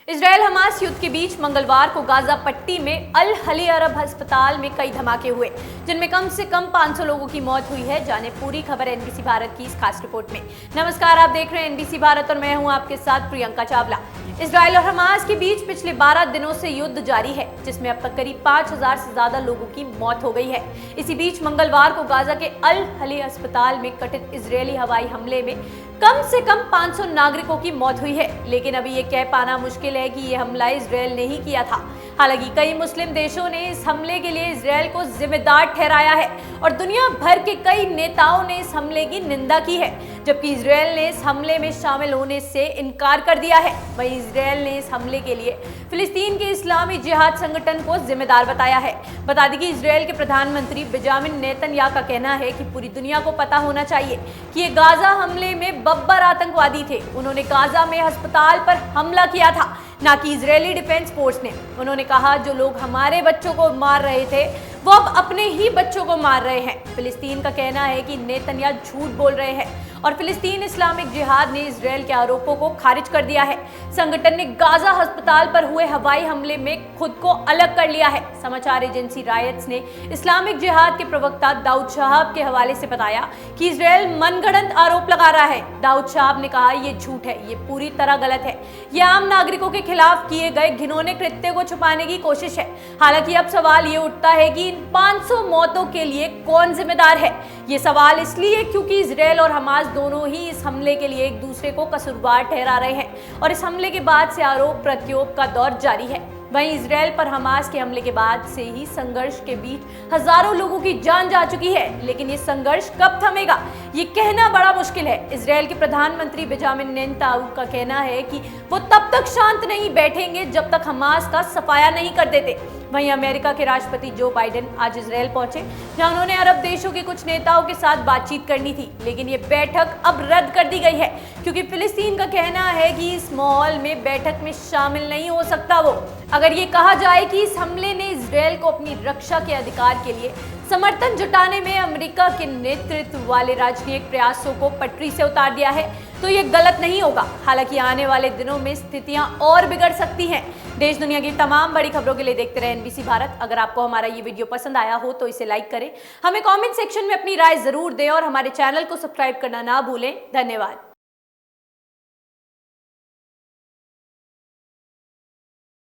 Israel Hamas युद्ध के बीच मंगलवार को गाजा पट्टी में अल हली अरब अस्पताल में कई धमाके हुए, जिनमें कम से कम 500 लोगों की मौत हुई है। जाने पूरी खबर एनबीसी भारत की इस खास रिपोर्ट में। नमस्कार, आप देख रहे हैं एनबीसी भारत और मैं हूं आपके साथ प्रियंका चावला। इजरायल और हमास के बीच पिछले 12 दिनों से युद्ध जारी है, जिसमें अब तक करीब 5000 से ज्यादा लोगों की मौत हो गई है। इसी बीच मंगलवार को गाजा के अल हली अस्पताल में कथित इजरायली हवाई हमले में कम से कम 500 नागरिकों की मौत हुई है, लेकिन अभी ये कह पाना मुश्किल है कि ये हमला इजरायल ने ही किया था। हालांकि कई मुस्लिम देशों ने इस हमले के लिए इजरायल को जिम्मेदार ठहराया है और दुनिया भर के कई नेताओं ने इस हमले की निंदा की है, जबकि इजरायल ने इस हमले में शामिल होने से इनकार कर दिया है। वहीं इजरायल ने इस हमले के लिए फिलिस्तीन के इस्लामी जिहाद संगठन को जिम्मेदार बताया है। बता दें कि इजरायल के प्रधानमंत्री बेंजामिन नेतन्याहू का कहना है कि पूरी दुनिया को पता होना चाहिए कि ये गाजा हमले में बब्बर आतंकवादी थे। उन्होंने गाजा में अस्पताल पर हमला किया था, ना कि इजरायली डिफेंस फोर्स ने। उन्होंने कहा, जो लोग हमारे बच्चों को मार रहे थे वो अब अपने ही बच्चों को मार रहे हैं। फिलिस्तीन का कहना है कि नेतन्याहू झूठ बोल रहे हैं और फिलिस्तीन इस्लामिक जिहाद ने इजरायल के आरोपों को खारिज कर दिया है। संगठन ने गाजा अस्पताल पर हुए हवाई हमले में खुद को अलग कर लिया है। समाचार एजेंसी रायट्स ने इस्लामिक जिहाद के प्रवक्ता दाऊद शाहब के हवाले से बताया कि इजरायल मनगढ़ंत आरोप लगा रहा है। दाऊद शाहब ने कहा, ये झूठ है, ये पूरी तरह गलत है, ये आम नागरिकों के खिलाफ किए गए घिनौने कृत्य को छुपाने की कोशिश है। हालांकि अब सवाल ये उठता है कि 500 मौतों के लिए कौन जिम्मेदार है। ये सवाल इसलिए क्योंकि इजरायल और हमास दोनों ही इस हमले के लिए एक दूसरे को कसूरवार ठहरा रहे हैं और इस हमले के बाद से आरोप प्रत्यारोप का दौर जारी है। वहीं इजरायल पर हमास के हमले के बाद से ही संघर्ष के बीच हजारों लोगों की जान जा चुकी है, लेकिन ये संघर्ष कब थमेगा ये कहना बड़ा मुश्किल है। इजरायल के प्रधानमंत्री बेंजामिन नेतन्याहू का कहना है कि वो तब तक शांत नहीं बैठेंगे जब तक हमास का सफाया नहीं कर देते। वहीं अमेरिका के राष्ट्रपति जो बाइडेन आज इजरायल पहुंचे, जहां उन्होंने अरब देशों के कुछ नेताओं के साथ बातचीत करनी थी, लेकिन ये बैठक अब रद्द कर दी गई है क्योंकि फिलिस्तीन का कहना है कि इस माहौल में बैठक में शामिल नहीं हो सकता वो। अगर ये कहा जाए कि इस हमले ने इजरायल को अपनी रक्षा के अधिकार के लिए समर्थन जुटाने में अमेरिका के नेतृत्व वाले राजनीतिक प्रयासों को पटरी से उतार दिया है, तो ये गलत नहीं होगा। हालांकि आने वाले दिनों में स्थितियां और बिगड़ सकती हैं। देश दुनिया की तमाम बड़ी खबरों के लिए देखते रहे एनबीसी भारत। अगर आपको हमारा ये वीडियो पसंद आया हो तो इसे लाइक करें, हमें कमेंट सेक्शन में अपनी राय जरूर दें और हमारे चैनल को सब्सक्राइब करना ना भूलें। धन्यवाद।